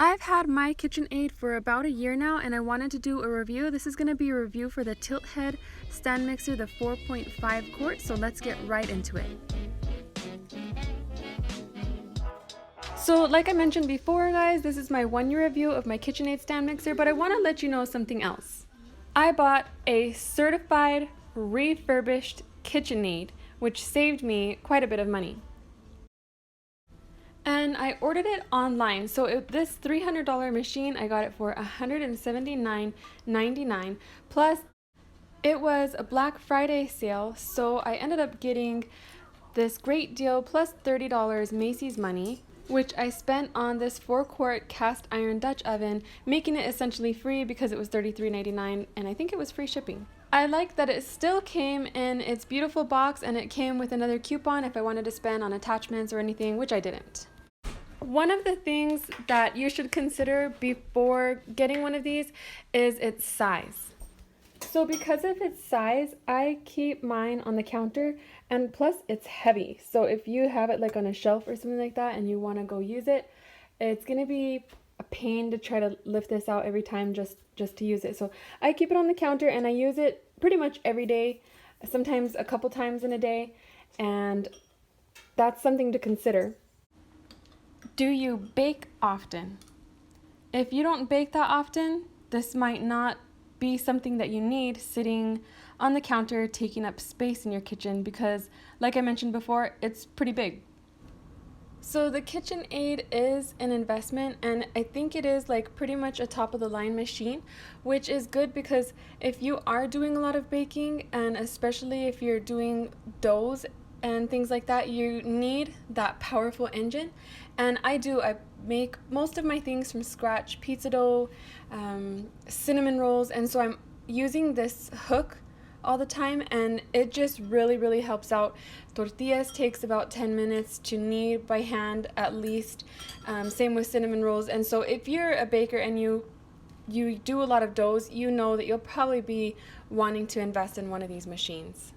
I've had my Kitchenaid for about a year now and I wanted to do a review. This is going to be a review for the tilt head stand mixer, the 4.5 quart, so let's get right into it. So like I mentioned before guys, this is my 1-year review of my Kitchenaid stand mixer, but I want to let you know something else. I bought a certified refurbished Kitchenaid, which saved me quite a bit of money. And I ordered it online, so this $300 machine, I got it for $179.99, plus it was a Black Friday sale, so I ended up getting this great deal plus $30 Macy's money, which I spent on this 4-quart cast iron Dutch oven, making it essentially free because it was $33.99 and I think it was free shipping. I like that it still came in its beautiful box and it came with another coupon if I wanted to spend on attachments or anything, which I didn't. One of the things that you should consider before getting one of these is its size. So because of its size, I keep mine on the counter, and plus it's heavy. So if you have it like on a shelf or something like that and you want to go use it, it's going to be a pain to try to lift this out every time just to use it. So I keep it on the counter and I use it pretty much every day, sometimes a couple times in a day, and that's something to consider. Do you bake often? If you don't bake that often, this might not be something that you need sitting on the counter taking up space in your kitchen because, like I mentioned before, it's pretty big. So the Kitchenaid is an investment, and I think it is like pretty much a top of the line machine, which is good because if you are doing a lot of baking, and especially if you're doing doughs and things like that, you need that powerful engine. And I make most of my things from scratch: pizza dough, cinnamon rolls, and so I'm using this hook all the time, and it just really helps out. Tortillas takes about 10 minutes to knead by hand at least, same with cinnamon rolls. And so if you're a baker and you do a lot of doughs, you know that you'll probably be wanting to invest in one of these machines.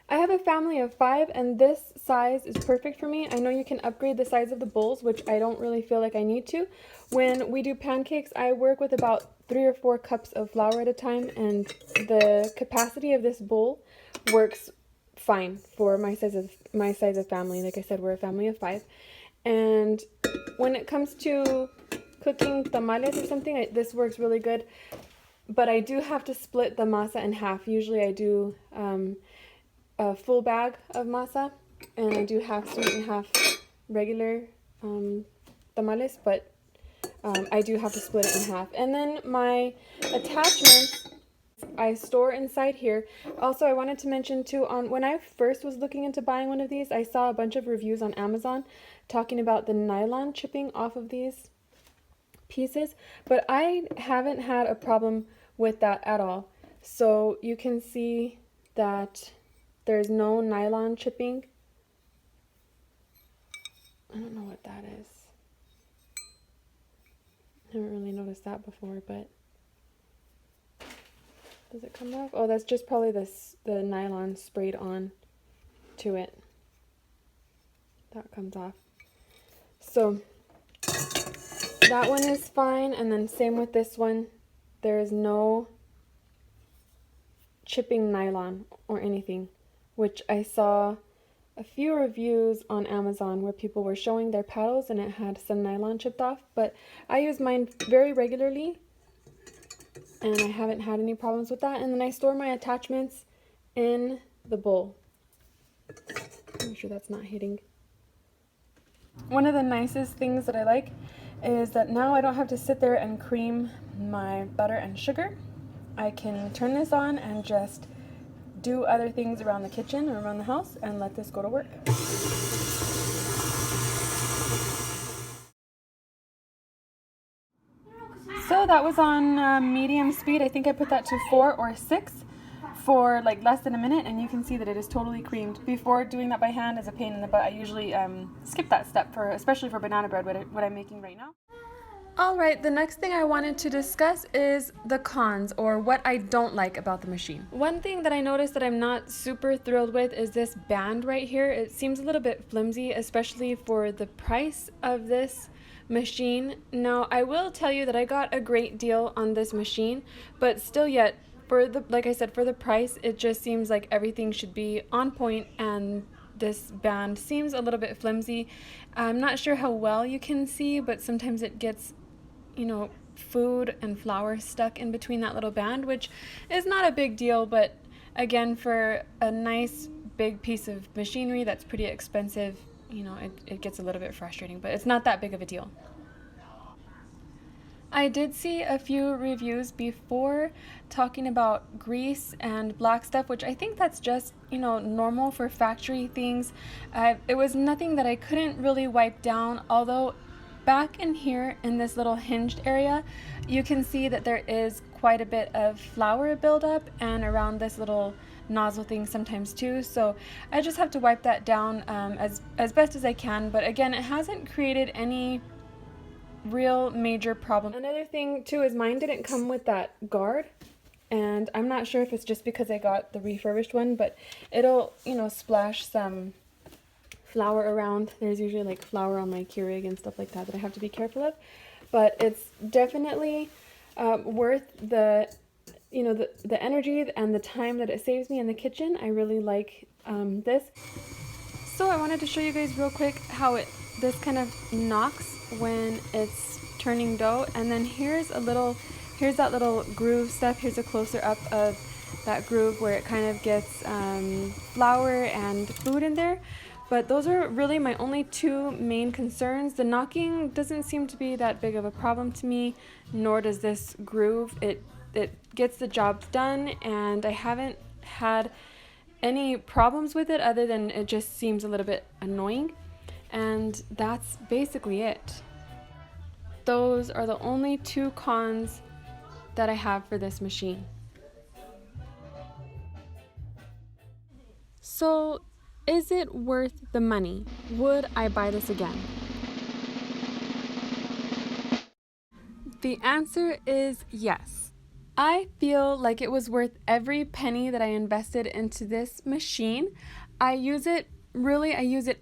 I have a family of 5 and this size is perfect for me. I know you can upgrade the size of the bowls, which I don't really feel like I need to. When we do pancakes, I work with about 3 or 4 cups of flour at a time, and the capacity of this bowl works fine for my size of family. Like I said, we're a family of 5. And when it comes to cooking tamales or something, this works really good. But I do have to split the masa in half. Usually I do a full bag of masa, and I do half sweet and half regular tamales, but I do have to split it in half. And then my attachments I store inside here. Also, I wanted to mention too, when I first was looking into buying one of these, I saw a bunch of reviews on Amazon talking about the nylon chipping off of these pieces, but I haven't had a problem with that at all. So you can see that there's no nylon chipping. I don't know what that is. I haven't really noticed that before, but does it come off? Oh, that's just probably the nylon sprayed on to it. That comes off. So that one is fine, and then same with this one. There is no chipping nylon or anything, which I saw a few reviews on Amazon where people were showing their paddles and it had some nylon chipped off, but I use mine very regularly and I haven't had any problems with that. And then I store my attachments in the bowl. Make sure that's not hitting. One of the nicest things that I like is that now I don't have to sit there and cream my butter and sugar. I can turn this on and just do other things around the kitchen or around the house and let this go to work. So that was on medium speed. I think I put that to 4 or 6 for like less than a minute, and you can see that it is totally creamed. Before doing that by hand is a pain in the butt. I usually skip that step, especially for banana bread, what I'm making right now. Alright, the next thing I wanted to discuss is the cons, or what I don't like about the machine. One thing that I noticed that I'm not super thrilled with is this band right here. It seems a little bit flimsy, especially for the price of this machine. Now, I will tell you that I got a great deal on this machine, but still yet, for the, like I said, for the price, it just seems like everything should be on point, and this band seems a little bit flimsy. I'm not sure how well you can see, but sometimes it gets, food and flour stuck in between that little band, which is not a big deal, but again, for a nice big piece of machinery that's pretty expensive, it gets a little bit frustrating, but it's not that big of a deal. I did see a few reviews before talking about grease and black stuff, which I think that's just, normal for factory things. It was nothing that I couldn't really wipe down, although back in here in this little hinged area, you can see that there is quite a bit of flour buildup and around this little nozzle thing sometimes too. So I just have to wipe that down as best as I can. But again, it hasn't created any real major problem. Another thing too is mine didn't come with that guard, and I'm not sure if it's just because I got the refurbished one, but it'll, splash some flour around. There's usually like flour on my Keurig and stuff like that that I have to be careful of, but it's definitely worth the the energy and the time that it saves me in the kitchen. I really like this. So I wanted to show you guys real quick how this kind of knocks when it's turning dough, and then here's that little groove stuff. Here's a closer up of that groove where it kind of gets flour and food in there. But those are really my only two main concerns. The knocking doesn't seem to be that big of a problem to me, nor does this groove. It gets the job done, and I haven't had any problems with it other than it just seems a little bit annoying. And that's basically it. Those are the only two cons that I have for this machine. So, is it worth the money? Would I buy this again? The answer is yes. I feel like it was worth every penny that I invested into this machine. I use it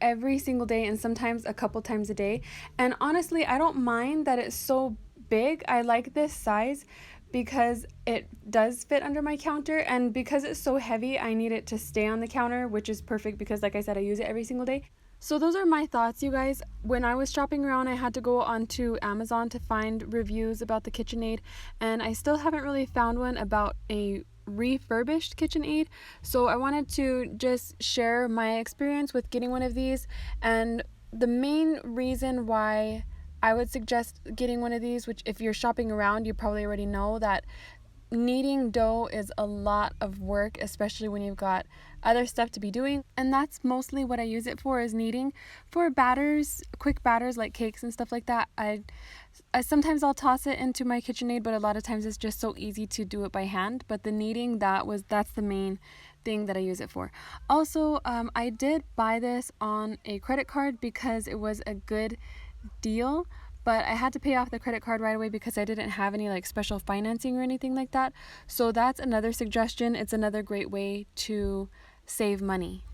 every single day, and sometimes a couple times a day. And honestly, I don't mind that it's so big. I like this size because it does fit under my counter, and because it's so heavy, I need it to stay on the counter, which is perfect because, like I said, I use it every single day. So those are my thoughts, you guys. When I was shopping around, I had to go onto Amazon to find reviews about the Kitchenaid, and I still haven't really found one about a refurbished Kitchenaid. So I wanted to just share my experience with getting one of these, and the main reason why I would suggest getting one of these, which if you're shopping around, you probably already know that kneading dough is a lot of work, especially when you've got other stuff to be doing, and that's mostly what I use it for, is kneading. For batters, quick batters like cakes and stuff like that, I sometimes I'll toss it into my KitchenAid, but a lot of times it's just so easy to do it by hand. But the kneading, that's the main thing that I use it for. Also, I did buy this on a credit card because it was a good deal, but I had to pay off the credit card right away because I didn't have any like special financing or anything like that. So that's another suggestion. It's another great way to save money.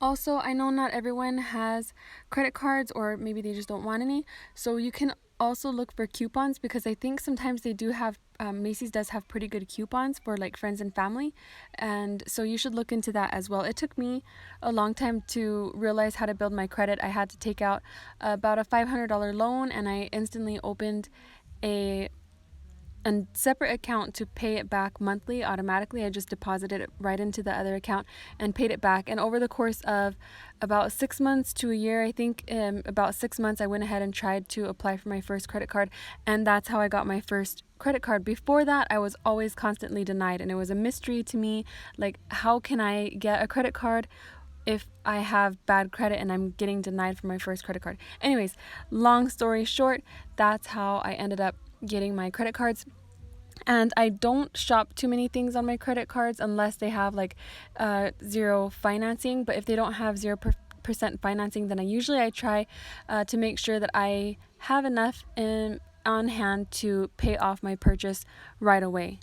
Also, I know not everyone has credit cards, or maybe they just don't want any. So you can also look for coupons, because I think sometimes they do have, Macy's does have pretty good coupons for like friends and family. And so you should look into that as well. It took me a long time to realize how to build my credit. I had to take out about a $500 loan, and I instantly opened a separate account to pay it back monthly automatically. I just deposited it right into the other account and paid it back. And over the course of about 6 months to a year, I think about 6 months, I went ahead and tried to apply for my first credit card. And that's how I got my first credit card. Before that, I was always constantly denied. And it was a mystery to me, like, how can I get a credit card if I have bad credit and I'm getting denied for my first credit card? Anyways, long story short, that's how I ended up getting my credit cards. And I don't shop too many things on my credit cards unless they have like zero financing. But if they don't have 0% financing, then I try to make sure that I have enough on hand to pay off my purchase right away.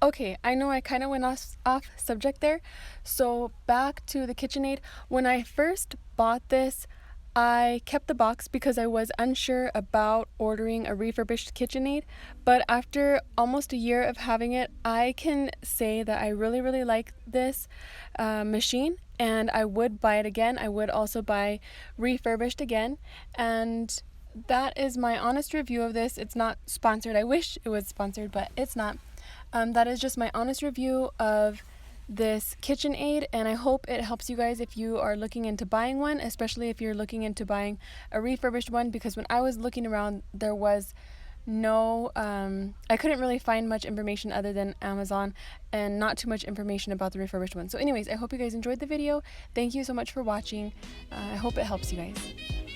Okay, I know I kind of went off subject there. So back to the KitchenAid. When I first bought this, I kept the box because I was unsure about ordering a refurbished Kitchenaid, but after almost a year of having it, I can say that I really, really like this machine, and I would buy it again. I would also buy Refurbished again, and that is my honest review of this. It's not sponsored. I wish it was sponsored, but it's not. That is just my honest review of this Kitchenaid, and I hope it helps you guys if you are looking into buying one, especially if you're looking into buying a refurbished one, because when I was looking around, there was no I couldn't really find much information other than Amazon, and not too much information about the refurbished one. So anyways, I hope you guys enjoyed the video. Thank you so much for watching. I hope it helps you guys.